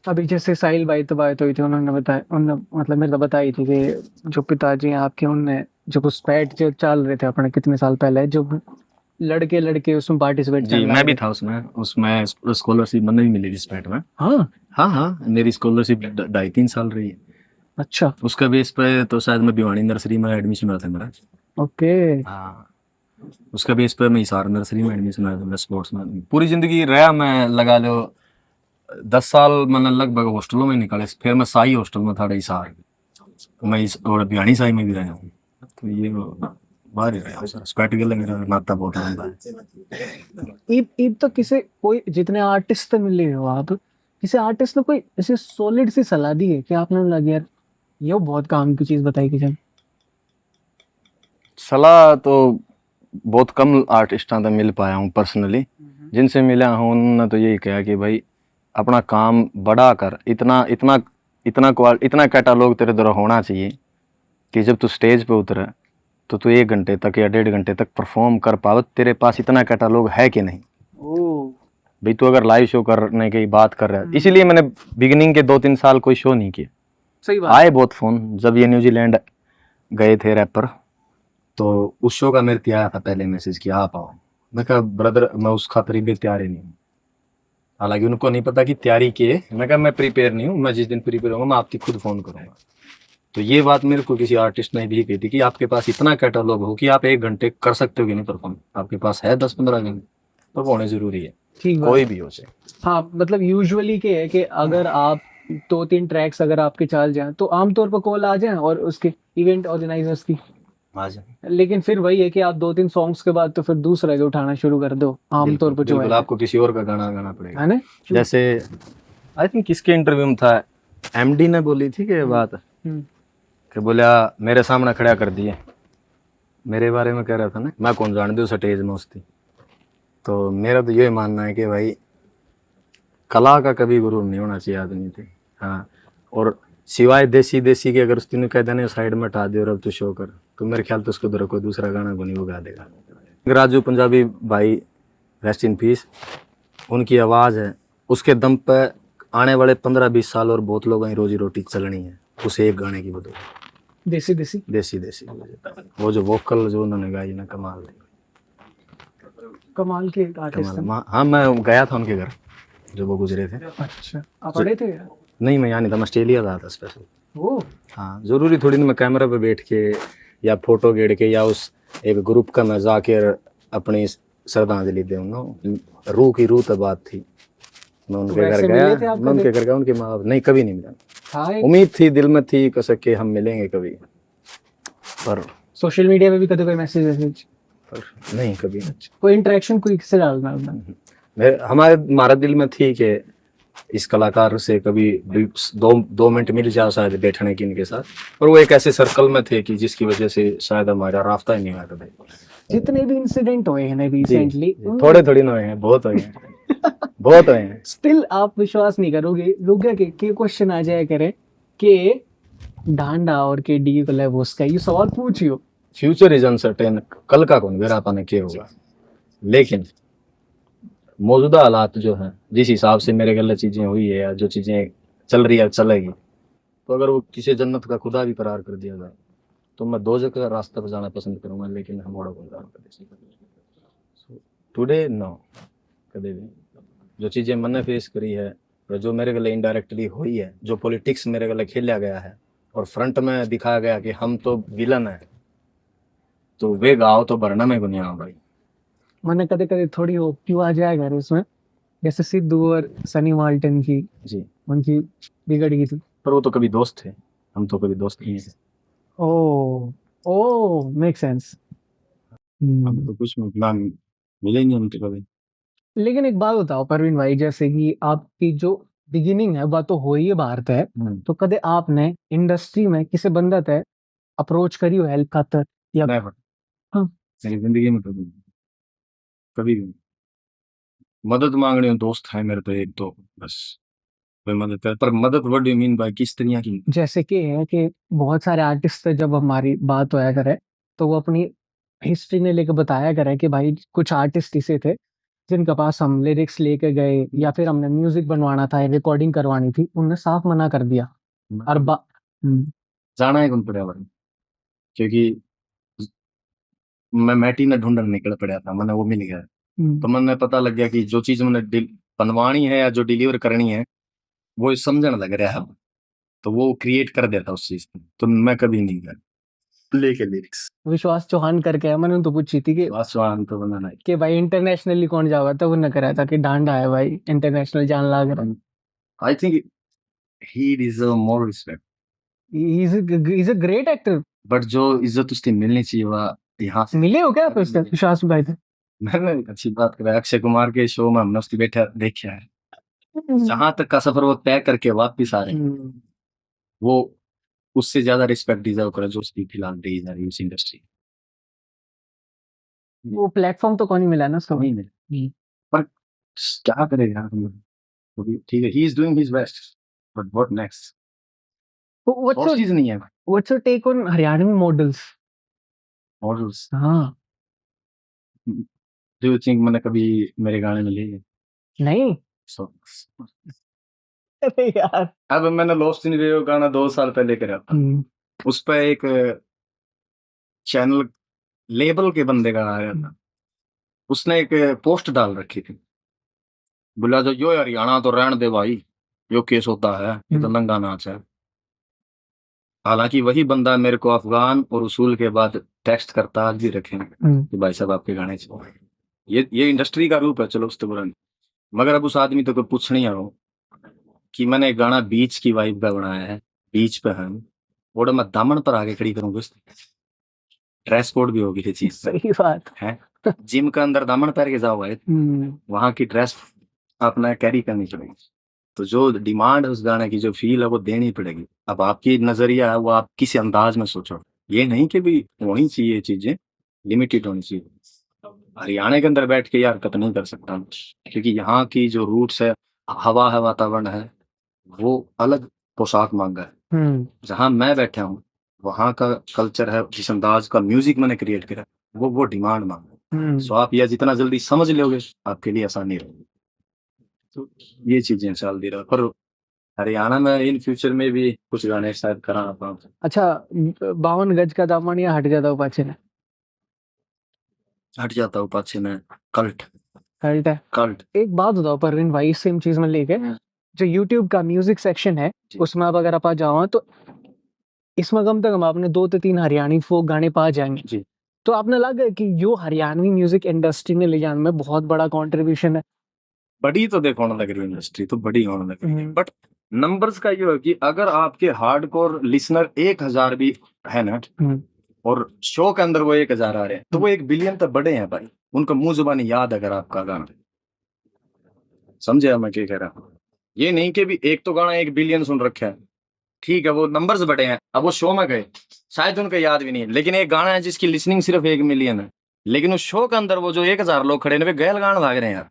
अभी जैसे साहिल भाई तो बात हुई थी, उन्होंने बताया, उन्होंने मतलब मेरे को बताई थी कि जो पिताजी हैं आपके, उनने जो घुसपैठ जो चल रहे थे अपने कितने साल पहले, जो लड़के उसमें पार्टिसिपेट जी मैं भी था उसमें स्कॉलरशिप मैंने भी मिली थी स्पेट में। हाँ हाँ मेरी स्कॉलरशिप 2.5-3 साल रही है। अच्छा उसका बेस पे तो शायद मैं भिवानी नर्सरी में एडमिशन हुआ था मेरा। ओके। हाँ, उसका बेस पे मैं हिसार नर्सरी में एडमिशन हुआ था मेरा, स्पोर्ट्स में पूरी जिंदगी रहा मैं, लगा लो 10 साल मैंने लगभग हॉस्टलों में निकाले, फिर मैं साई हॉस्टल में था हिसार, मैं और भिवानी साई में भी रहा हूँ, तो ये बाहर ही रहा स्पेट गल मेरा नाता बहुत लंबा है। ईब तो किसे कोई जितने आर्टिस्ट मिले हो आप, किसी आर्टिस्ट ने कोई ऐसी सॉलिड सी सलाह दी है कि आपने लगा यार ये बहुत काम की चीज बताई किसी ने? सलाह तो बहुत कम आर्टिस्टां तक मिल पाया हूँ पर्सनली, जिनसे मिला हूँ उन्होंने तो यही कहा कि भाई अपना काम बढ़ा कर, इतना कैटालॉग तेरे द्वारा होना चाहिए कि जब तू स्टेज पे उतरे तो तू 1 घंटे तक या 1.5 घंटे तक परफॉर्म कर पावे, तेरे पास इतना कैटालॉग है कि नहीं। भाई तू अगर लाइव शो करने की बात कर रहा है, इसीलिए मैंने बिगिनिंग के 2-3 साल कोई शो नहीं किया। सही बात। आए बहुत फोन, जब ये न्यूजीलैंड गए थे रैपर, तो उस शो का मेरे को आया था पहले मैसेज कि आप आओ। मैं कहा ब्रदर मैं उस खातिर भी तैयार ही नहीं हूँ, हालांकि उनको नहीं पता कि तैयारी की है। मैं कहा मैं प्रिपेयर नहीं हूँ, मैं जिस दिन प्रिपेयर होगा मैं आपकी खुद फोन करूंगा। तो ये बात मेरे को किसी आर्टिस्ट ने भी कही थी कि आपके पास इतना कैटालॉग हो कि आप 1 घंटे कर सकते हो कि नहीं परफॉर्म, आपके पास है 10-15 घंटे, तो होने जरूरी है, ठीक कोई भी हो जाए। हाँ मतलब यूजुअली क्या है कि अगर आप 2-3 ट्रैक्स अगर आपके चल जाएं तो आमतौर पर कॉल आ जाए और उसके इवेंट ऑर्गेनाइजर्स की, लेकिन फिर वही है कि आप 2-3 सॉन्ग्स के बाद तो फिर दूसरा के उठाना शुरू कर दो आमतौर पर जो है, आपको किसी और का गाना गाना पड़ेगा, है ना? जैसे आई थिंक किसके इंटरव्यू में था, एमडी ने बोली थी कि ये बात कि बोला मेरे सामने खड़ा कर दिए मेरे बारे में कह रहा था ना, मैं कौन जान दू स्टेज में उसकी। तो मेरा तो ये मानना है कि भाई कला का कभी गुरु नहीं होना चाहिए आदमी थे। हाँ, और सिवाय देसी देसी के अगर उसने कह देने साइड में हटा दे और अब तू शो कर, तो मेरे ख्याल तो उसको उधर कोई दूसरा गाना को नहीं उगा देगा। राजू पंजाबी भाई, रेस्ट इन पीस, उनकी आवाज़ है, उसके दम पे आने वाले 15-20 साल और बहुत लोगों की रोजी रोटी चलनी है उस एक गाने की बदौलत। देसी देसी देसी देसी वो जो वोकल जो उन्होंने गाई ना, कमाल थी, कमाल के आर्टिस्ट हैं। हाँ, मैं गया था उनके घर जब वो गुजरे थे। अच्छा, आप पढ़े थे यार? नहीं, मैं यहाँ नहीं था, मैं ऑस्ट्रेलिया था स्पेशल। वो हाँ, जरूरी थोड़ी ना मैं कैमरा पे बैठ के या फोटो गेड़ के या उस एक ग्रुप का मैं जाके अपनी श्रद्धांजलि दे ना, रूह की रूह तो बात थी। मैं उनके घर वैसे मिले थे गया, आप मैं उनके कभी? घर गया, उनके माँ बाप नहीं, कभी नहीं मिला। था एक उम्मीद थी, दिल में थी कसक के हम मिलेंगे कभी, पर सोशल मीडिया पे भी कभी कोई मैसेज नहीं कभी। कोई इंटरेक्शन कोई किससे डालना होता? हमारा दिल में थी कि इस कलाकार से कभी 2 मिनट मिल जाए शायद बैठने की इनके साथ, पर वो एक ऐसे सर्कल में थे कि जिसकी वजह से शायद हमारा रास्ता ही नहीं हुआ कभी। जितने भी इंसिडेंट हुए हैं रिसेंटली, थोड़े थोड़ी ना हुए हैं, बहुत हुए हैं, बहुत हुए हैं। स्टिल आप विश्वास नहीं करोगे, लोग के क्वेश्चन आ जाया करे कि डांडा और के डी को उसका ये सवाल पूछियो। फ्यूचर इज अनसर्टेन, कल का कौन बेरा पाने क्या होगा, लेकिन मौजूदा हालात जो हैं, जिस हिसाब से मेरे गलत चीजें हुई है या जो चीजें चल रही है चलेगी, तो अगर वो किसी जन्नत का खुदा भी करार कर दिया जाए तो मैं दो जगह रास्ते पर जाना पसंद करूंगा, लेकिन हम टुडे नो कभी भी जो चीजें मैंने फेस करी है और जो मेरे गले इनडायरेक्टली हुई है, जो पॉलिटिक्स मेरे गले खेला गया है और फ्रंट में दिखाया गया कि हम तो विलन है, तो वे गाओ तो भरना में गुनिया भाई। मैंने कदे कदे थोड़ी हो क्यों आ जाएगा उसमें, जैसे सिद्धू और सनी माल्टन की जी, उनकी बिगड़ गई थी। पर वो तो कभी दोस्त थे, हम तो कभी दोस्त नहीं है। ओ मेक सेंस। हम तो कुछ ना मिले नहीं हमसे कभी। लेकिन एक बात बताओ परवीन भाई, जैसे कि आपकी जो बिगिनिंग है वह तो हो ही है बाहर तय, तो कदे आपने इंडस्ट्री में किसी बंदा तय अप्रोच करी हो हेल्प खातर या? नेवर, हाँ। मेरी जिंदगी में कभी कभी भी मदद मांगने हो दोस्त है मेरे तो एक दो बस, कोई मदद कर, पर मदद what do you mean by किस तरह की? जैसे कि है कि बहुत सारे आर्टिस्ट से जब हमारी बात होया करे तो वो अपनी हिस्ट्री ने लेकर बताया करे कि भाई कुछ आर्टिस्ट ऐसे थे जिनके पास हम लिरिक्स लेके गए या फिर हमने म्यूजिक बनवाना था, रिकॉर्डिंग करवानी थी, उनने साफ मना कर दिया। और जाना है कौन पर्यावरण, क्योंकि मैं मैटी ने ढूंढने निकल पड़ा था, मैंने वो मिल गया, तो मैंने पता लग गया कि जो चीज मैंने बनवानी है या जो डिलीवर करनी है वो समझने लग रहा है, तो वो क्रिएट कर देता उस चीज को, तो मैं कभी नहीं गया लेके लिरिक्स। विश्वास चौहान करके है, मैंने तो पूछी थी कि चौहान तो बनाना है कि भाई इंटरनेशनली कौन जावा, तो उन्होंने करा था कि डांडा है भाई इंटरनेशनल जान लाग रहा। I think he deserve more respect, is a great actor, but जो इज्जत उसकी मिलनी चाहिए वह यहाँ से मिले हो क्या आप उससे विश्वास भाई थे? मैंने अच्छी बात करा, अक्षय कुमार के शो में हमने उसकी बैठा देखा है, जहां तक का सफर वो तय करके वापिस आ रहे हैं, वो उससे ज्यादा रिस्पेक्ट डिजर्व करे जो उसकी फिलहाल दी जा रही है उस इंडस्ट्री। वो प्लेटफॉर्म तो कौन ही मिला ना उसको। नहीं मिले, पर क्या करेगा हम लोग, ठीक है, he is doing his best, but what next, और चीज नहीं है। What's your take on Haryanvi models? Models, हाँ, डू यू थिंक मैंने कभी मेरे गाने में लिए? नहीं So, अरे यार, अब मैंने लॉस्ट इन वे गाना 2 साल पहले करा था, उस पर एक चैनल लेबल के बंदे का आया था, उसने एक पोस्ट डाल रखी थी, बोला जो यो हरियाणा तो रहने दे भाई, यो केस होता है, ये तो नंगा नाच है। हालांकि वही बंदा मेरे को अफगान और उसूल के बाद टेक्स्ट करता आज भी रखे कि भाई साहब आपके गाने चाहिए, ये इंडस्ट्री का रूप है, चलो उससे बुरा नहीं, मगर अब उस आदमी तो कोई पूछ नहीं आ कि मैंने एक गाना बीच की वाइब का बनाया है, बीच पे है वो मैं दामन पर आगे खड़ी करूंगा, ड्रेस कोड भी होगी ये चीज, सही बात है जिम के अंदर दामन पहन के जाओ भाई, वहां की ड्रेस अपना कैरी करनी पड़ेगी, तो जो डिमांड है उस गाने की, जो फील है वो देनी पड़ेगी। अब आपकी नजरिया है वो आप किसी अंदाज में सोचो, ये नहीं कि भी होनी चाहिए चीजें, लिमिटेड होनी चाहिए। हरियाणा के अंदर बैठ के ये हरकत नहीं कर सकता मैं, क्योंकि यहाँ की जो रूट्स है, हवा है, वातावरण है, वो अलग पोशाक मांगा है। जहाँ मैं बैठा हूँ वहाँ का कल्चर है, जिस अंदाज का म्यूजिक मैंने क्रिएट करा वो डिमांड मांगा। सो आप यह जितना जल्दी समझ लोगे आपके लिए आसानी रहेगी। तो ये चीजें चल दी रहा, पर हरियाणा में इन फ्यूचर में भी कुछ गाने शायद कराना पाऊँ। अच्छा, 52 गज का दामन या हट जाता हूँ पाछे ने? हट जाता हूँ पाछे में कल्ट कल्ट है। कल्ट एक बात बताओ परवीन भाई, सेम चीज में लेके, जो YouTube का म्यूजिक सेक्शन है जी। उसमें आप अगर आप आ जाओ तो इसमें कम से कम आपने 2 से 3 हरियाणी फोक गाने पा जाएंगे। जी। तो आपने लगा कि यो हरियाणवी म्यूजिक इंडस्ट्री ने ले जाने में बहुत बड़ा कंट्रीब्यूशन है। बड़ी तो देखो होने लग रही है इंडस्ट्री, तो बड़ी होने लग रही है, बट नंबर्स का ये है कि अगर आपके हार्डकोर लिसनर 1000 भी है ना, और शो के अंदर वो 1000 आ रहे हैं, तो वो 1 बिलियन तक बड़े हैं भाई। उनको मुंह जुबानी याद अगर आपका गाना, समझे मैं क्या कह रहा हूँ? ये नहीं कि भी एक तो गाना 1 बिलियन सुन रखा है, ठीक है, वो नंबर्स बड़े हैं, अब वो शो में गए, शायद उनको याद भी नहीं है, लेकिन एक गाना है जिसकी लिसनिंग सिर्फ 1 मिलियन है, लेकिन उस शो के अंदर वो जो 1000 लोग खड़े हैं, वे गैल गाना भाग रहे हैं यार,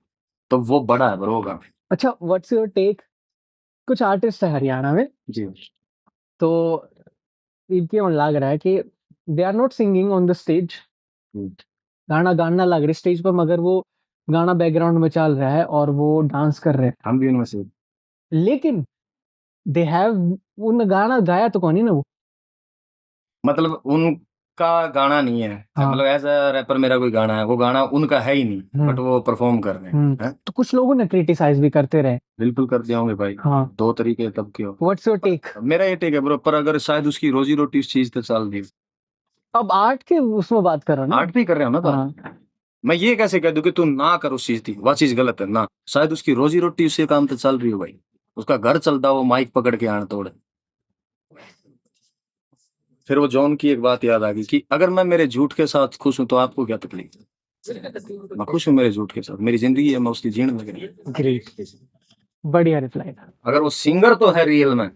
तो वो बड़ा है ब्रो गाना। अच्छा, व्हाट्स योर टेक? कुछ आर्टिस्ट है हरियाणा में, जी। तो इनके मन लग रहा है कि they are not singing on the stage, गाना गाना लग रहा है स्टेज पर, मगर वो गाना बैकग्राउंड में चल रहा है और वो डांस कर रहे हैं, हम भी उनमें से, लेकिन दे हैव उन गाना गाया तो कौन ही ना वो। मतलब उनका गाना नहीं है, हाँ। मतलब एज अ रैपर मेरा कोई गाना है, वो गाना उनका है ही नहीं, बट वो परफॉर्म कर रहे हैं। तो कुछ लोगों ने क्रिटिसाइज भी करते रहे। बिल्कुल कर दिया होंगे भाई। हाँ। 2 तरीके तब के हो। What's your take? मेरा ये टेक है ब्रो, पर अगर शायद उसकी रोजी रोटी उस चीज पे चल रही, अब आर्ट के उसमें बात करो ना। आर्ट भी कर रहे हो ना, तो हाँ। मैं ये कैसे कह दूं कि तू ना कर उस चीज की, वह चीज गलत है ना, शायद उसकी रोजी रोटी उससे काम तो चल रही हो भाई, उसका घर चलता हो माइक पकड़ के आन तोड़। फिर वो जॉन की एक बात याद आ गई कि अगर मैं मेरे झूठ के साथ खुश हूं तो आपको क्या तकलीफ है? मैं खुश हूं मेरे झूठ के साथ, मेरी जिंदगी है, मैं उसकी जीने लग रही। ग्रेट, बढ़िया रिप्लाई था। अगर वो सिंगर तो है रियल में,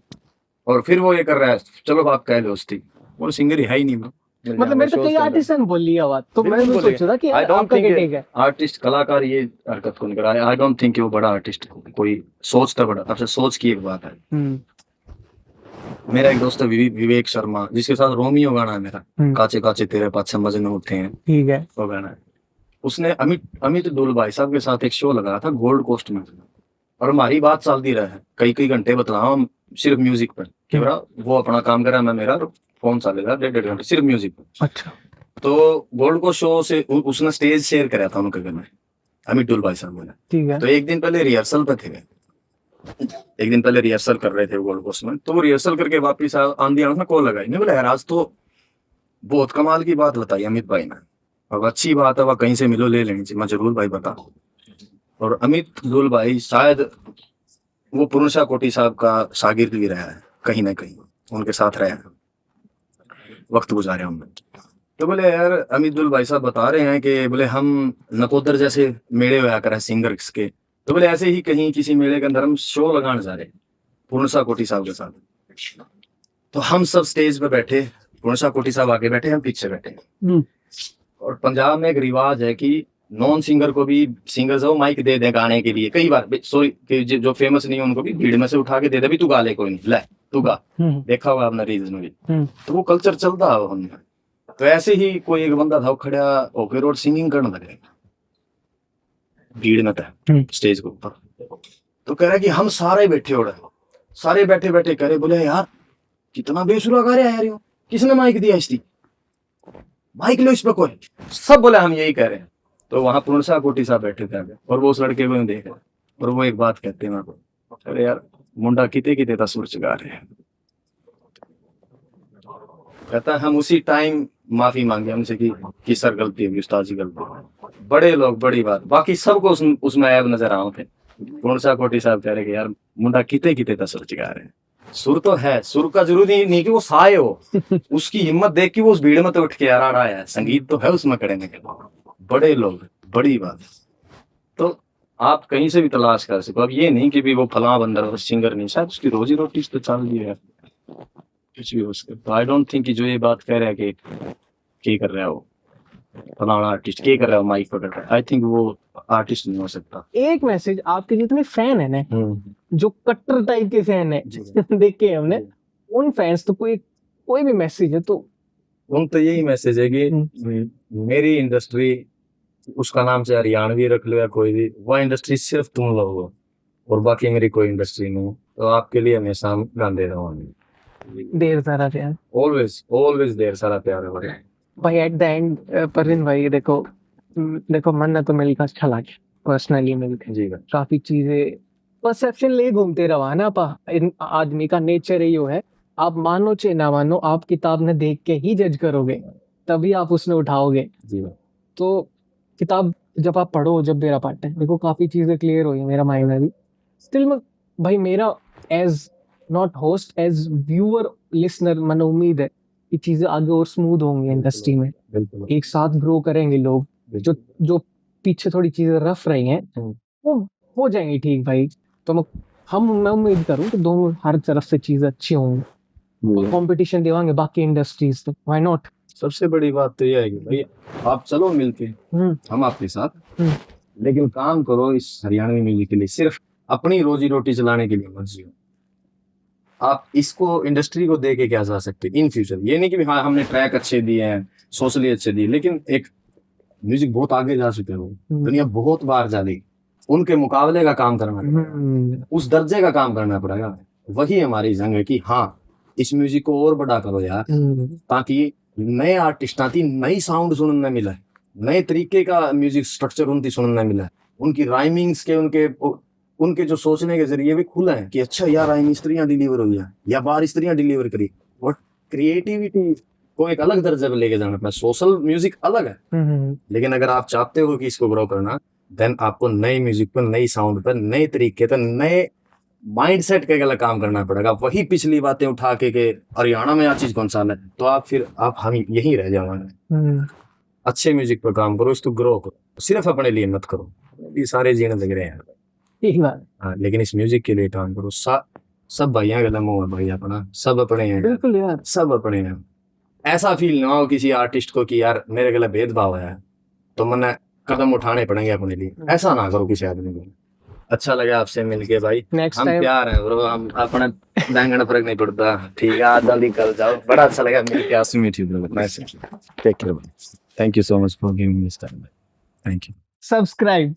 और फिर वो ये कर रहा है, चलो आप कह लो उसकी, वो सिंगर ही है ही नहीं bro। मतलब मेरे तो कई आर्टिस्ट ने बोल लिया बात, तो मैं भी सोच रहा था कि आई डोंट आपका क्या थिंक टेक है? आर्टिस्ट कलाकार ये हरकत को नहीं करा, आई डोंट थिंक वो बड़ा आर्टिस्ट कोई सोचता बड़ा, अच्छा सोच की एक बात है। मेरा एक दोस्त है विवेक शर्मा, जिसके साथ रोमियो गाना है मेरा, काचे काचे तेरे पाछे मजनू उठे हैं, ठीक है, वो गाना है। उसने अमित डोल भाई साहब के साथ एक शो लगाया था गोल्ड कोस्ट में, और हमारी बात चलती रहा है कई कई घंटे, बताओ हम सिर्फ म्यूजिक पर, कि बड़ा वो अपना काम कर रहा है, मैं मेरा फोन चलेगा 1.5 घंटे सिर्फ म्यूजिक पर। अच्छा। तो गोल्ड कोस्ट शो से उसने स्टेज शेयर कराया था उनके घर में, अमित डोल भाई साहब ने। ठीक है। तो एक दिन पहले रिहर्सल पे थे, एक दिन पहले रिहर्सल कर रहे थे गोल्ड कोस्ट में, तो वो रिहर्सल करके वापिस आंधी आना कॉल लगाई, नहीं बोला यार आज तो बहुत कमाल की बात बताई अमित भाई ने, अब अच्छी बात है, वह कहीं से मिलो ले लेनी चाहिए। मैं जरूर भाई बता। और अमित डोल भाई शायद वो पुरुषा कोटी साहब का शागिर्द भी रहा है, कहीं ना कहीं उनके साथ रहा है, वक्त गुजारे हमने। तो बोले यार अमित डोल भाई साहब बता रहे हैं कि बोले हम नकोदर जैसे मेले होया कर सिंगर्स के, तो बोले ऐसे ही कहीं किसी मेले के अंदर हम शो लगाने जा रहे पूर्णसा कोटी साहब के साथ। तो हम सब स्टेज पे बैठे, पूर्णसा कोटी साहब आगे बैठे, हम पीछे बैठे। और पंजाब में एक रिवाज है कि नॉन सिंगर को भी सिंगर से वो माइक दे दे गाने के लिए, कई बार सॉरी जो फेमस नहीं है उनको भी भीड़ में से उठा के दे दे, भी तू गा ले, कोई नहीं, ले तू गा। देखा होगा आपने रील्स में भी, तो वो कल्चर चलता है हमने। तो ऐसे ही कोई एक बंदा था, वो खड़ा होकर और सिंगिंग करने लगे भीड़ में था स्टेज के ऊपर। तो कह रहा कि हम सारे बैठे हो रहे, सारे बैठे बैठे कह रहे, बोले यार कितना बेसुरा गा रहा है यार, किसने माइक दिया इसकी, माइक लो इस पे कोई। सब बोले हम यही कह रहे हैं। तो वहां पूर्णसा कोटी साहब बैठे थे आगे, और वो उस लड़के को देख रहे, और वो एक बात कहते हैं, अरे यार मुंडा किते किते था सुर गा रहे हैं। कहता है हम उसी टाइम माफी मांगे हमसे कि सर गलती होगी, उस्ताद जी गलती। बड़े लोग बड़ी बात, बाकी सबको उसमें ऐब नजर आए थे। पूर्णसा कोटी साहब कह रहे कि यार मुंडा किते किते था सुर गा रहे हैं। सुर तो है, सुर का जरूरी नहीं कि वो साए हो, उसकी हिम्मत देख के वो उस भीड़ में तो उठ के यार आया है, संगीत तो है उसमें करने के, बड़े लोग बड़ी बात। तो आप कहीं से भी तलाश कर सको, अब ये नहीं कि भी वो फलां बंदा सिंगर नहीं, शायद उसकी रोजी रोटी तो चल रही है, कुछ भी हो सकता। तो आई डोंट थिंक कि जो ये बात कह रहा है कि कर रहा है वो फलाना आर्टिस्ट क्या कर रहा है माइक पकड़ रहा है, आई थिंक वो आर्टिस्ट नहीं हो सकता। एक मैसेज आपके जितने फैन है ना, जो कट्टर टाइप के फैन है जी। देखे हमने, उन फैंस तो कोई भी मैसेज है तो उन तो यही मैसेज है कि मेरी इंडस्ट्री, उसका नाम चाहे हरियाणवी रख लो या कोई भी, वो इंडस्ट्री सिर्फ तुम लोग हो और बाकी मेरी कोई इंडस्ट्री नहीं। तो आपके लिए हमेशा हम गाते रहूंगे। ढेर सारा प्यार ऑलवेज ऑलवेज ढेर सारा प्यार है भाई। भाई। एट द एंड परवीन भाई देखो मन तो मिलकर अच्छा लगे, पर्सनली मिलके जी भाई। काफी चीजें परसेप्शन ले घूमते रहा ना पा। आदमी का नेचर ही है, आप मानो चाहे ना मानो, आप किताब ने देख के ही जज करोगे, तभी आप उसने उठाओगे। जी भाई। तो किताब जब आप पढ़ो, जब मेरा पार्ट है, देखो काफी चीजें क्लियर हुई मेरा माइंड में भी। स्टिल भाई मेरा as not host, as viewer listener मन उम्मीद है कि चीजें आगे और स्मूथ होंगी इंडस्ट्री में, बिल्कुल एक साथ ग्रो करेंगे लोग। जो जो पीछे थोड़ी चीजें रफ रही हैं वो हो जाएंगी ठीक भाई। तो मैं उम्मीद करूं कि दोनों हर तरफ से चीजें अच्छी होंगी, कंपटीशन देवांगे बाकी इंडस्ट्रीज तो व्हाई नॉट। सबसे बड़ी बात तो यह है कि भाई आप चलो मिलके, हम आपके साथ, लेकिन काम करो इस हरियाणवी म्यूजिक के लिए, सिर्फ अपनी रोजी रोटी चलाने के लिए मत जियो। आप इसको इंडस्ट्री को दे के क्या जा सकते इन फ्यूचर। ये नहीं कि हाँ हमने ट्रैक अच्छे दिए हैं, सोशली अच्छे दिए, लेकिन एक म्यूजिक बहुत आगे जा चुके हो, दुनिया बहुत बाहर जा रही, उनके मुकाबले का काम करना पड़ेगा, उस दर्जे का काम करना पड़ेगा। वही हमारी जंग है कि हाँ इस म्यूजिक को और बड़ा करो यार, ताकि नए आर्टिस्टां की नई साउंड सुनने मिले, नए तरीके का म्यूजिक स्ट्रक्चर उनकी सुनने मिले, उनकी राइमिंग्स के उनके जो सोचने के जरिए भी खुला है कि अच्छा यार राइम इस तरह डिलीवर हुई है या बार इस तरह डिलीवर करी। और क्रिएटिविटी को एक अलग दर्जे पे लेके जाना पड़ा। सोशल म्यूजिक अलग है, लेकिन अगर आप चाहते हो कि इसको ग्रो करना, देन आपको नए म्यूजिक पर, नई साउंड पर, नए तरीके पर, नए माइंडसेट के गलत काम करना पड़ेगा। वही पिछली बातें उठा के हरियाणा में यह चीज कौन सा है, तो आप हम यहीं रह जाओगे। अच्छे म्यूजिक पर काम करो, इसको ग्रो करो, सिर्फ अपने लिए मत करो। ये सारे जीने लग रहे हैं हाँ, लेकिन इस म्यूजिक के लिए काम करो। सब भाइयों का दम है भाई, अपना सब अपने हैं। बिल्कुल यार, सब अपने हैं। ऐसा फील ना हो किसी आर्टिस्ट को कि यार मेरे गले भेदभाव है तो मैंने कदम उठाने पड़ेंगे अपने लिए, ऐसा ना करो किसी आदमी को। अच्छा लगा आपसे मिलके भाई, हम प्यार है ब्रो, हम अपना बैंगन फर्क नहीं पड़ता। ठीक है, आज जल्दी कल जाओ। बड़ा अच्छा लगा मिलके आपसे, meet you bro, nice, take care, thank you so much for giving this time, thank you. Subscribe.